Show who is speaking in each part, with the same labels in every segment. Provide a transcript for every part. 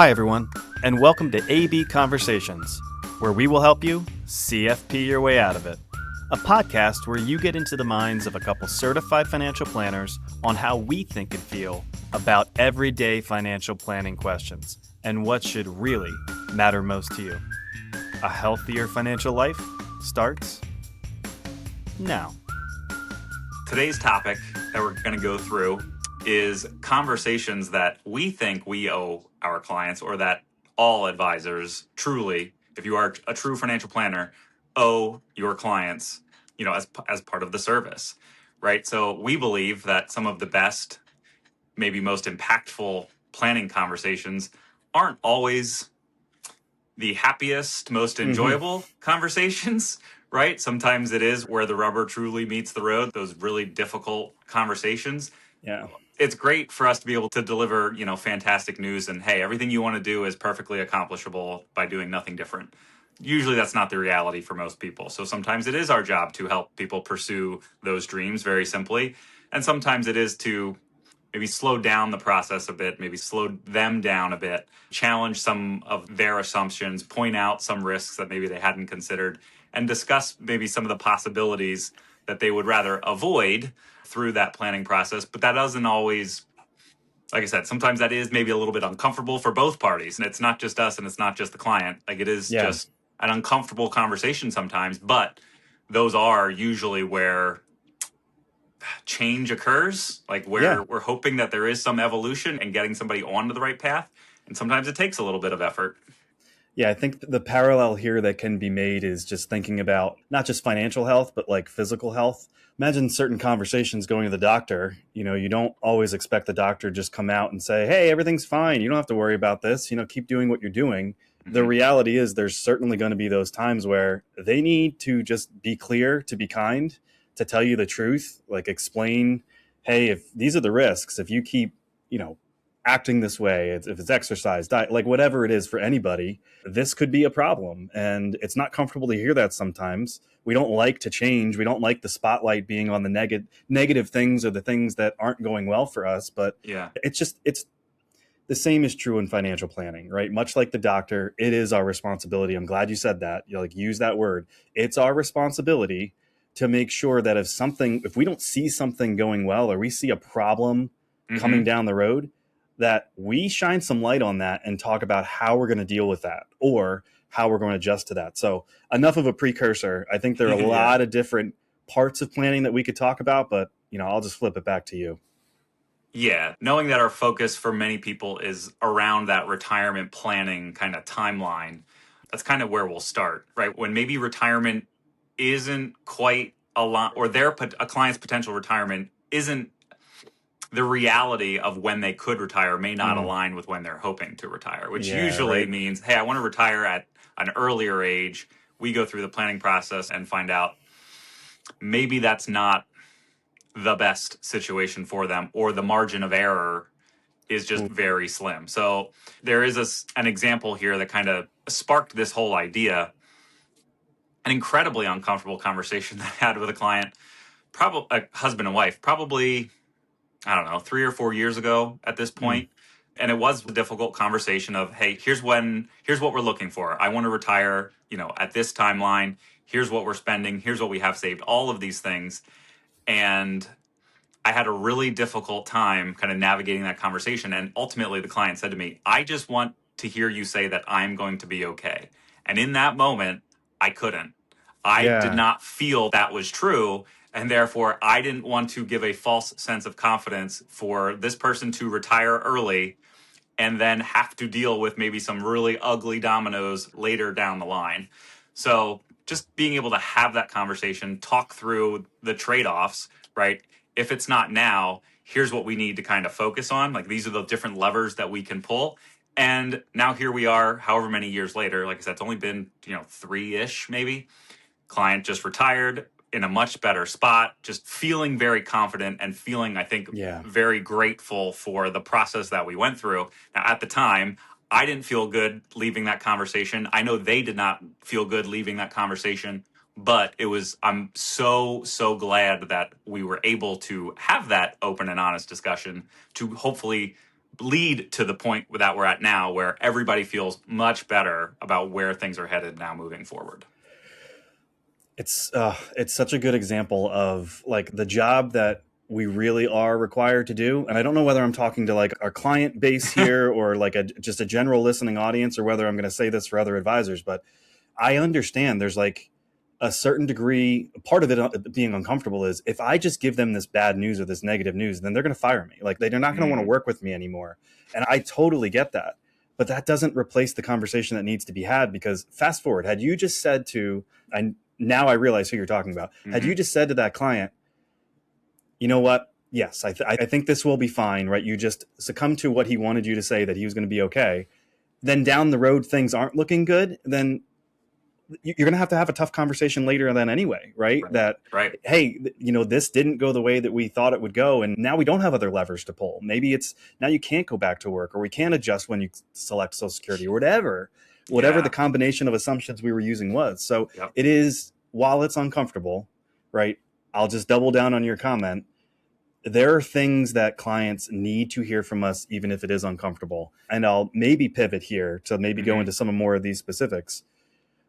Speaker 1: Hi, everyone, and welcome to AB Conversations, where we will help you CFP your way out of it. A podcast where you get into the minds of a couple certified financial planners on how we think and feel about everyday financial planning questions and what should really matter most to you. A healthier financial life starts now.
Speaker 2: Today's topic that we're going to go through is conversations that we think we owe our clients, or that all advisors truly, if you are a true financial planner, owe your clients, as part of the service, right? So we believe that some of the best, maybe most impactful planning conversations aren't always the happiest, most enjoyable conversations, right? Sometimes it is where the rubber truly meets the road, those really difficult conversations.
Speaker 1: Yeah.
Speaker 2: It's great for us to be able to deliver, fantastic news and, hey, everything you want to do is perfectly accomplishable by doing nothing different. Usually that's not the reality for most people. So sometimes it is our job to help people pursue those dreams very simply. And sometimes it is to maybe slow down the process a bit, maybe slow them down a bit, challenge some of their assumptions, point out some risks that maybe they hadn't considered, and discuss maybe some of the possibilities that they would rather avoid through that planning process. But that doesn't always, like I said, sometimes that is maybe a little bit uncomfortable for both parties. And it's not just us and it's not just the client. Like, it is just an uncomfortable conversation sometimes, but those are usually where change occurs, like where we're hoping that there is some evolution and getting somebody onto the right path. And sometimes it takes a little bit of effort.
Speaker 1: Yeah, I think the parallel here that can be made is just thinking about not just financial health, but like physical health. Imagine certain conversations going to the doctor. You don't always expect the doctor to just come out and say, hey, everything's fine. You don't have to worry about this. Keep doing what you're doing. Mm-hmm. The reality is there's certainly going to be those times where they need to just be clear, to be kind, to tell you the truth, like explain, hey, if these are the risks, if you keep, acting this way, if it's exercise, diet, like whatever it is for anybody, this could be a problem. And it's not comfortable to hear that sometimes. We don't like to change. We don't like the spotlight being on the negative things or the things that aren't going well for us. But it's the same is true in financial planning, right? Much like the doctor, it is our responsibility. I'm glad you said that. Use that word. It's our responsibility to make sure that if we don't see something going well, or we see a problem coming down the road, that we shine some light on that and talk about how we're going to deal with that or how we're going to adjust to that. So enough of a precursor. I think there are a lot of different parts of planning that we could talk about, but I'll just flip it back to you.
Speaker 2: Yeah, knowing that our focus for many people is around that retirement planning kind of timeline, that's kind of where we'll start, right? When maybe retirement isn't quite a lot, or a client's potential retirement isn't the reality of when they could retire, may not align with when they're hoping to retire, which usually means, hey, I want to retire at an earlier age. We go through the planning process and find out maybe that's not the best situation for them, or the margin of error is just very slim. So there is an example here that kind of sparked this whole idea. An incredibly uncomfortable conversation that I had with a client, probably a husband and wife, probably, I don't know, 3 or 4 years ago at this point. And it was a difficult conversation of, hey, here's what we're looking for. I want to retire, at this timeline. Here's what we're spending. Here's what we have saved, all of these things. And I had a really difficult time kind of navigating that conversation. And ultimately the client said to me, I just want to hear you say that I'm going to be okay. And in that moment, I couldn't. I did not feel that was true. And therefore, I didn't want to give a false sense of confidence for this person to retire early and then have to deal with maybe some really ugly dominoes later down the line. So just being able to have that conversation, talk through the trade-offs, right? If it's not now, here's what we need to kind of focus on. Like, these are the different levers that we can pull. And now here we are, however many years later. Like I said, it's only been, 3-ish maybe. Client just retired in a much better spot, just feeling very confident and feeling, I think, very grateful for the process that we went through. Now, at the time, I didn't feel good leaving that conversation. I know they did not feel good leaving that conversation, but I'm so, so glad that we were able to have that open and honest discussion to hopefully lead to the point that we're at now where everybody feels much better about where things are headed now moving forward.
Speaker 1: It's such a good example of like the job that we really are required to do. And I don't know whether I'm talking to like our client base here or like just a general listening audience, or whether I'm going to say this for other advisors, but I understand there's like a certain degree, part of it being uncomfortable is if I just give them this bad news or this negative news, then they're going to fire me. Like they're not going to want to work with me anymore. And I totally get that. But that doesn't replace the conversation that needs to be had, because fast forward, had you just said to, now I realize who you're talking about. Had you just said to that client, you know what? Yes, I think this will be fine, right? You just succumb to what he wanted you to say, that he was going to be okay. Then down the road, things aren't looking good. Then you're going to have a tough conversation later then anyway, right? That, hey, this didn't go the way that we thought it would go. And now we don't have other levers to pull. Maybe it's now you can't go back to work, or we can't adjust when you select Social Security, or whatever the combination of assumptions we were using was. So it is, while it's uncomfortable, right? I'll just double down on your comment. There are things that clients need to hear from us, even if it is uncomfortable. And I'll maybe pivot here to maybe go into some more of these specifics.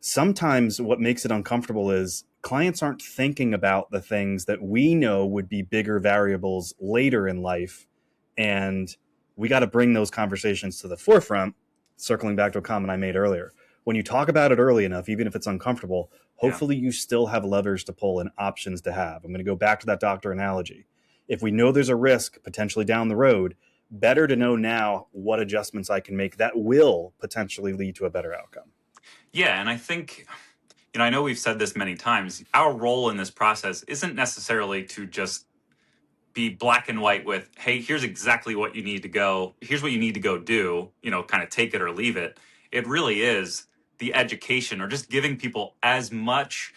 Speaker 1: Sometimes what makes it uncomfortable is clients aren't thinking about the things that we know would be bigger variables later in life. And we got to bring those conversations to the forefront, circling back to a comment I made earlier. When you talk about it early enough, even if it's uncomfortable, hopefully you still have levers to pull and options to have. I'm going to go back to that doctor analogy. If we know there's a risk potentially down the road, better to know now what adjustments I can make that will potentially lead to a better outcome.
Speaker 2: Yeah, and I think, I know we've said this many times, our role in this process isn't necessarily to just be black and white with, hey, here's exactly what you need to go, here's what you need to go do, kind of take it or leave it. It really is the education, or just giving people as much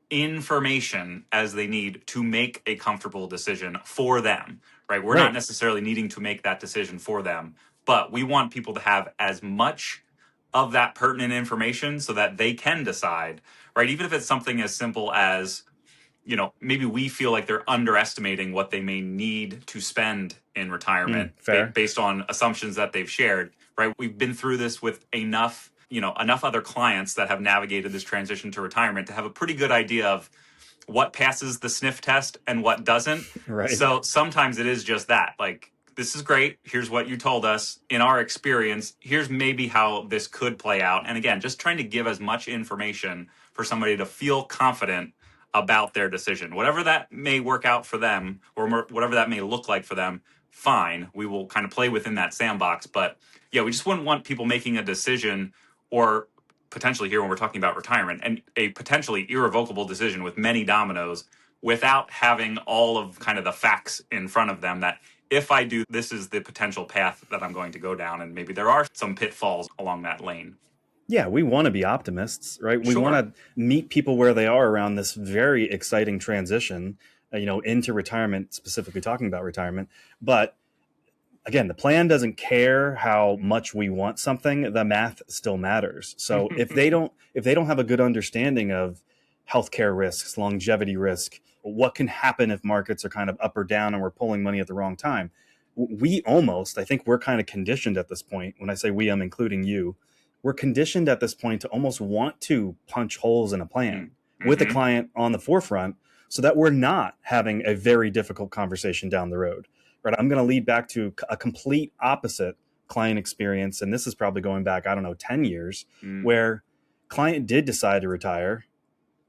Speaker 2: information as they need to make a comfortable decision for them, right? We're not necessarily needing to make that decision for them, but we want people to have as much of that pertinent information so that they can decide, right? Even if it's something as simple as, maybe we feel like they're underestimating what they may need to spend in retirement based on assumptions that they've shared, right? We've been through this with enough other clients that have navigated this transition to retirement to have a pretty good idea of what passes the sniff test and what doesn't. So sometimes it is just that, like, this is great. Here's what you told us. In our experience, here's maybe how this could play out. And again, just trying to give as much information for somebody to feel confident about their decision. Whatever that may work out for them, or whatever that may look like for them, fine. We will kind of play within that sandbox. But yeah, we just wouldn't want people making a decision, or potentially here when we're talking about retirement, and a potentially irrevocable decision with many dominoes, without having all of kind of the facts in front of them that if I do, this is the potential path that I'm going to go down. And maybe there are some pitfalls along that lane.
Speaker 1: Yeah, we want to be optimists, right? We want to meet people where they are around this very exciting transition, into retirement, specifically talking about retirement. But again, the plan doesn't care how much we want something. The math still matters. So if they don't have a good understanding of healthcare risks, longevity risk, what can happen if markets are kind of up or down and we're pulling money at the wrong time, I think we're kind of conditioned at this point. When I say we, I'm including you. We're conditioned at this point to almost want to punch holes in a plan with the client on the forefront, so that we're not having a very difficult conversation down the road. Right? I'm going to lead back to a complete opposite client experience. And this is probably going back, 10 years, where client did decide to retire.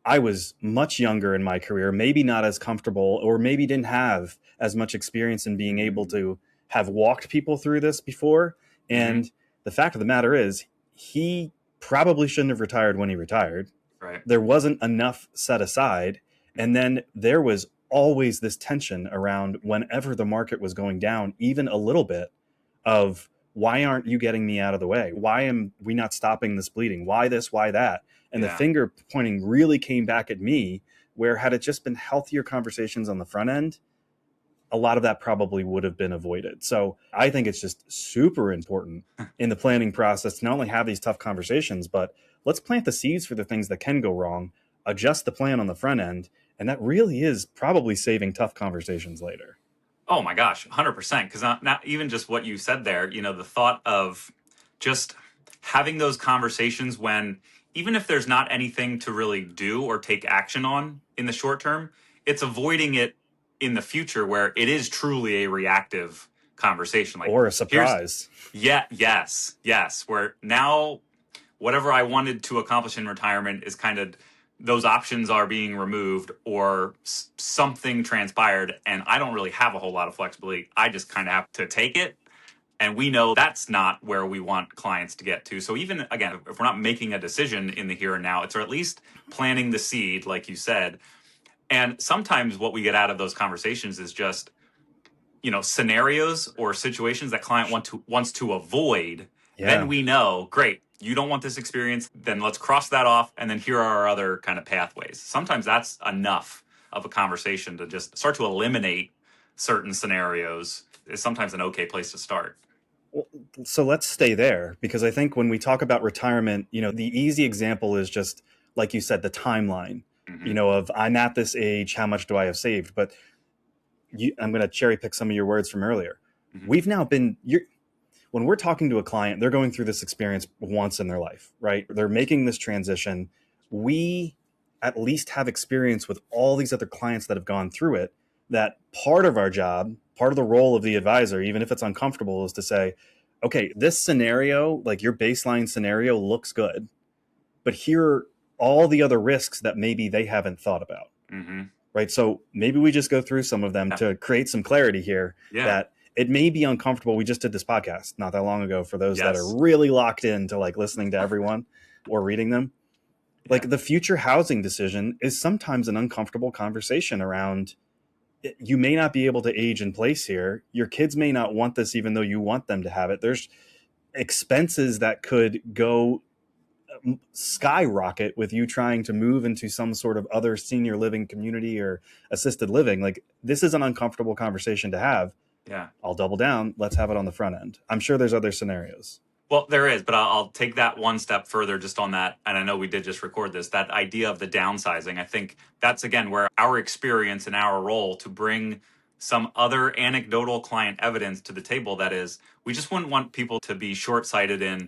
Speaker 1: I was much younger in my career, maybe not as comfortable, or maybe didn't have as much experience in being able to have walked people through this before. And the fact of the matter is, he probably shouldn't have retired when he retired.
Speaker 2: Right.
Speaker 1: There wasn't enough set aside. And then there was always this tension around whenever the market was going down, even a little bit, of why aren't you getting me out of the way? Why am we not stopping this bleeding? Why this, why that? And the finger pointing really came back at me, where had it just been healthier conversations on the front end, a lot of that probably would have been avoided. So I think it's just super important in the planning process to not only have these tough conversations, but let's plant the seeds for the things that can go wrong, adjust the plan on the front end. And that really is probably saving tough conversations later.
Speaker 2: Oh my gosh, 100%. Because not even just what you said there, the thought of just having those conversations when, even if there's not anything to really do or take action on in the short term, it's avoiding it in the future where it is truly a reactive conversation. Like,
Speaker 1: Or a
Speaker 2: here's,
Speaker 1: surprise.
Speaker 2: yeah, yes, yes, where now whatever I wanted to accomplish in retirement is kind of, those options are being removed, or something transpired and I don't really have a whole lot of flexibility. I just kind of have to take it. And we know that's not where we want clients to get to. So even again, if we're not making a decision in the here and now, it's or at least planting the seed, like you said. And sometimes what we get out of those conversations is just, scenarios or situations that client wants to avoid. Then
Speaker 1: Yeah.
Speaker 2: we know, great, you don't want this experience, then let's cross that off, and then here are our other kind of pathways. Sometimes that's enough of a conversation to just start to eliminate certain scenarios. Is sometimes an okay place to start.
Speaker 1: Well, so let's stay there, because I think when we talk about retirement, the easy example is just, like you said, the timeline,
Speaker 2: Hmm.
Speaker 1: of I'm at this age, how much do I have saved? But I'm going to cherry pick some of your words from earlier.
Speaker 2: Hmm.
Speaker 1: We've now been, when we're talking to a client, they're going through this experience once in their life, right? They're making this transition. We at least have experience with all these other clients that have gone through it. That part of our job, part of the role of the advisor, even if it's uncomfortable, is to say, okay, this scenario, like your baseline scenario, looks good, but here are all the other risks that maybe they haven't thought about,
Speaker 2: Hmm.
Speaker 1: right? So maybe we just go through some of them
Speaker 2: Yeah.
Speaker 1: to create some clarity here,
Speaker 2: Yeah.
Speaker 1: that it may be uncomfortable. We just did this podcast not that long ago for those that are
Speaker 2: Yes.
Speaker 1: really locked into like listening to everyone or reading them.
Speaker 2: Yeah.
Speaker 1: Like the future housing decision is sometimes an uncomfortable conversation around, you may not be able to age in place here. Your kids may not want this even though you want them to have it. There's expenses that could go skyrocket with you trying to move into some sort of other senior living community or assisted living. Like this is an uncomfortable conversation to have.
Speaker 2: Yeah.
Speaker 1: I'll double down. Let's have it on the front end. I'm sure there's other scenarios.
Speaker 2: Well, there is, but I'll take that one step further just on that. And I know we did just record this, that idea of the downsizing. I think that's, again, where our experience and our role to bring some other anecdotal client evidence to the table. That is, we just wouldn't want people to be short sighted in,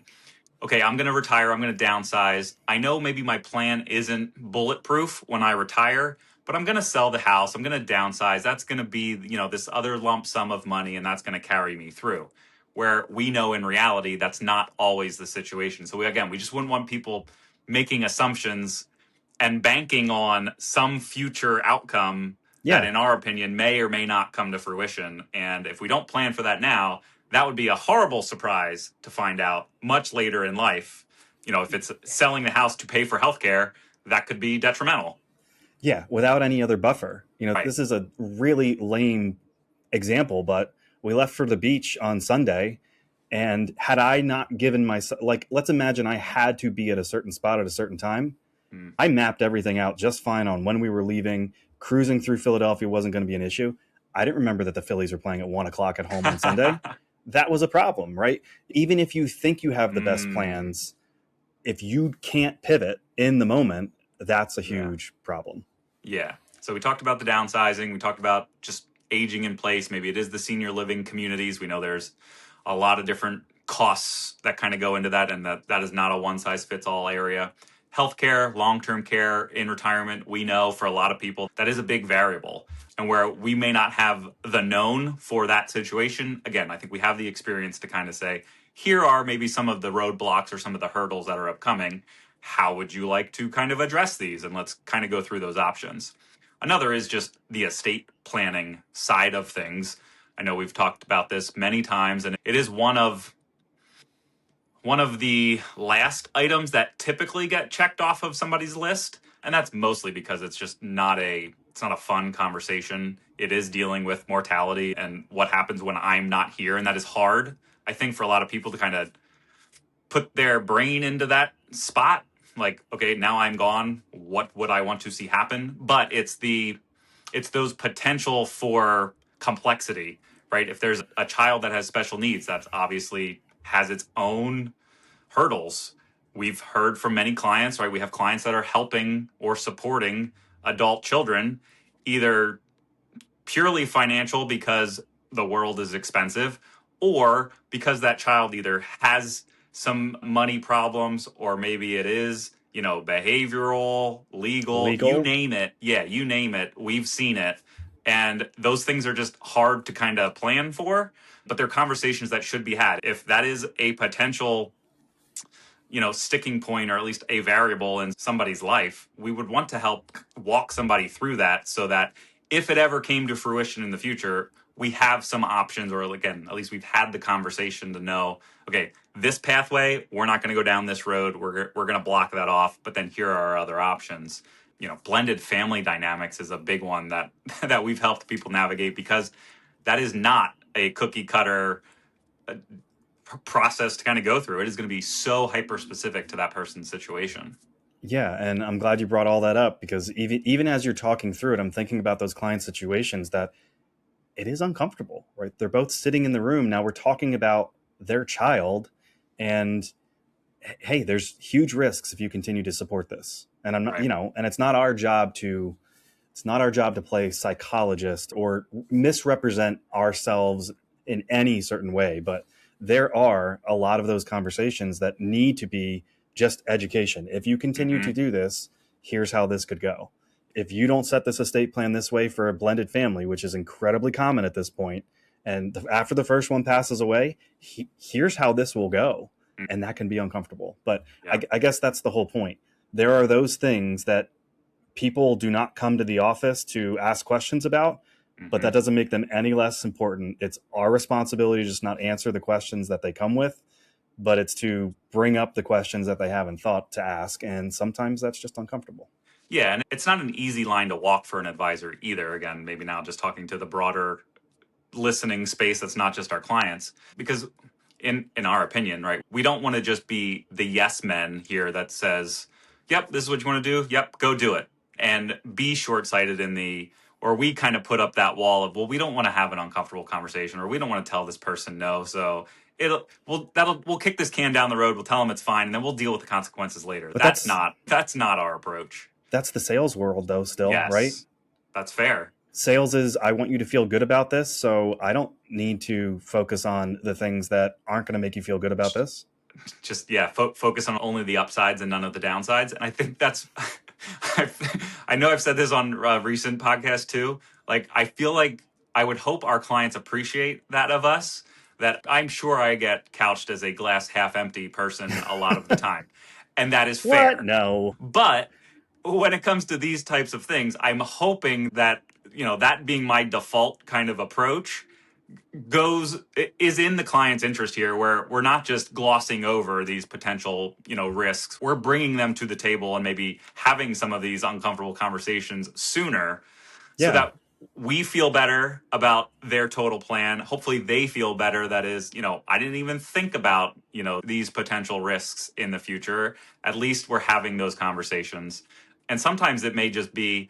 Speaker 2: okay, I'm going to retire, I'm going to downsize. I know maybe my plan isn't bulletproof when I retire, but I'm going to sell the house, I'm going to downsize. That's going to be, this other lump sum of money, and that's going to carry me through. Where we know in reality that's not always the situation. So we just wouldn't want people making assumptions and banking on some future outcome that,
Speaker 1: Yeah.
Speaker 2: in our opinion, may or may not come to fruition. And if we don't plan for that now, that would be a horrible surprise to find out much later in life. If it's selling the house to pay for healthcare, that could be detrimental.
Speaker 1: Yeah. Without any other buffer.
Speaker 2: Right.
Speaker 1: This is a really lame example, but we left for the beach on Sunday. And had I not given myself, like, let's imagine I had to be at a certain spot at a certain time.
Speaker 2: Mm.
Speaker 1: I mapped everything out just fine on when we were leaving. Cruising through Philadelphia wasn't going to be an issue. I didn't remember that the Phillies were playing at 1 o'clock at home on Sunday. That was a problem, right? Even if you think you have the best
Speaker 2: Mm.
Speaker 1: plans, if you can't pivot in the moment, that's a
Speaker 2: Yeah.
Speaker 1: huge problem.
Speaker 2: Yeah. So we talked about the downsizing. We talked about just aging in place. Maybe it is the senior living communities. We know there's a lot of different costs that kind of go into that, and that is not a one size fits all area. Healthcare, long term care in retirement, we know for a lot of people that is a big variable. And where we may not have the known for that situation, again, I think we have the experience to kind of say, here are maybe some of the roadblocks or some of the hurdles that are upcoming. How would you like to kind of address these? And let's kind of go through those options. Another is just the estate planning side of things. I know we've talked about this many times, and it is one of the last items that typically get checked off of somebody's list, and that's mostly because it's not a fun conversation. It is dealing with mortality and what happens when I'm not here, and that is hard, I think, for a lot of people to kind of put their brain into that spot. Like, okay, now I'm gone, what would I want to see happen? But it's those potential for complexity, right? If there's a child that has special needs, that's obviously has its own hurdles. We've heard from many clients, right? We have clients that are helping or supporting adult children, either purely financial because the world is expensive, or because that child either has some money problems, or maybe it is, behavioral, legal, you
Speaker 1: Legal.
Speaker 2: name it. Yeah, you name it. We've seen it. And those things are just hard to kind of plan for, but they're conversations that should be had. If that is a potential sticking point, or at least a variable in somebody's life, we would want to help walk somebody through that, so that if it ever came to fruition in the future, we have some options, or again, at least we've had the conversation to know, okay, this pathway, we're not going to go down this road. We're going to block that off, but then here are our other options. Blended family dynamics is a big one that that we've helped people navigate, because that is not a cookie cutter process to kind of go through. It is going to be so hyper specific to that person's situation.
Speaker 1: Yeah, and I'm glad you brought all that up, because even as you're talking through it, I'm thinking about those client situations that it is uncomfortable, right? They're both sitting in the room. Now we're talking about their child, and hey, there's huge risks if you continue to support this. And I'm not,
Speaker 2: Right.
Speaker 1: And it's not our job to play psychologist or misrepresent ourselves in any certain way, but there are a lot of those conversations that need to be just education. If you continue to do this, here's how this could go. If you don't set this estate plan this way for a blended family, which is incredibly common at this point, and after the first one passes away, here's how this will go. And that can be uncomfortable. But
Speaker 2: Yeah.
Speaker 1: I guess that's the whole point. There are those things that people do not come to the office to ask questions about, but that doesn't make them any less important. It's our responsibility to just not answer the questions that they come with, but it's to bring up the questions that they haven't thought to ask. And sometimes that's just uncomfortable.
Speaker 2: Yeah, and it's not an easy line to walk for an advisor either. Again, maybe now just talking to the broader listening space that's not just our clients, because in our opinion, right, we don't want to just be the yes men here that says, yep, this is what you want to do, yep, go do it, and be short-sighted or we kind of put up that wall of, well, we don't want to have an uncomfortable conversation, or we don't want to tell this person no, so we'll kick this can down the road, we'll tell them it's fine, and then we'll deal with the consequences later.
Speaker 1: But
Speaker 2: That's not our approach.
Speaker 1: That's the sales world, though, still,
Speaker 2: Yes,
Speaker 1: right?
Speaker 2: that's fair.
Speaker 1: Sales is, I want you to feel good about this, so I don't need to focus on the things that aren't going to make you feel good about this.
Speaker 2: Just, yeah, focus on only the upsides and none of the downsides. And I think that's, I know I've said this on recent podcasts too. Like, I feel like I would hope our clients appreciate that of us, that I'm sure I get couched as a glass half empty person a lot of the time. And that is fair.
Speaker 1: What? No.
Speaker 2: But when it comes to these types of things, I'm hoping that, that being my default kind of approach is in the client's interest here, where we're not just glossing over these potential, risks. We're bringing them to the table and maybe having some of these uncomfortable conversations sooner, so that we feel better about their total plan. Hopefully they feel better. That is, I didn't even think about, these potential risks in the future. At least we're having those conversations. And sometimes it may just be,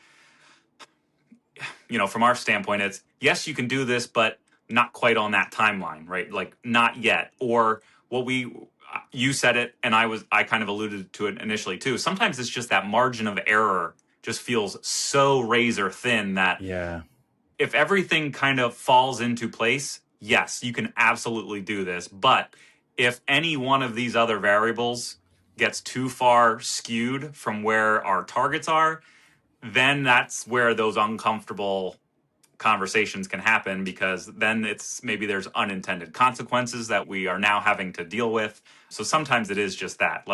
Speaker 2: from our standpoint, it's, yes, you can do this, but not quite on that timeline, right? Like, not yet. Or you said it, and I kind of alluded to it initially too. Sometimes it's just that margin of error just feels so razor thin that if everything kind of falls into place, yes, you can absolutely do this. But if any one of these other variables gets too far skewed from where our targets are, then that's where those uncomfortable conversations can happen, because then maybe there's unintended consequences that we are now having to deal with. So sometimes it is just that.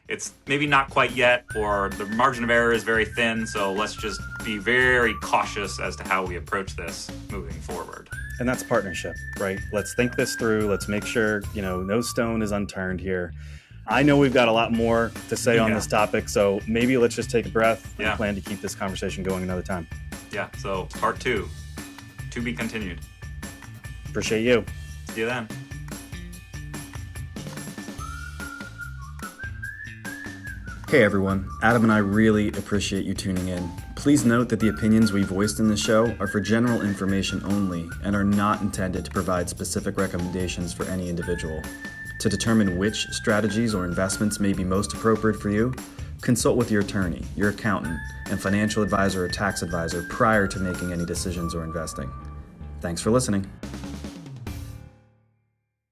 Speaker 2: It's maybe not quite yet, or the margin of error is very thin. So let's just be very cautious as to how we approach this moving forward.
Speaker 1: And that's partnership, right? Let's think this through. Let's make sure, no stone is unturned here. I know we've got a lot more to say on this topic, so maybe let's just take a breath and plan to keep this conversation going another time.
Speaker 2: Yeah, so part 2, to be continued.
Speaker 1: Appreciate you.
Speaker 2: See you then.
Speaker 1: Hey everyone, Adam and I really appreciate you tuning in. Please note that the opinions we voiced in the show are for general information only and are not intended to provide specific recommendations for any individual. To determine which strategies or investments may be most appropriate for you, Consult with your attorney, your accountant, and financial advisor or tax advisor prior to making any decisions or investing. Thanks for listening.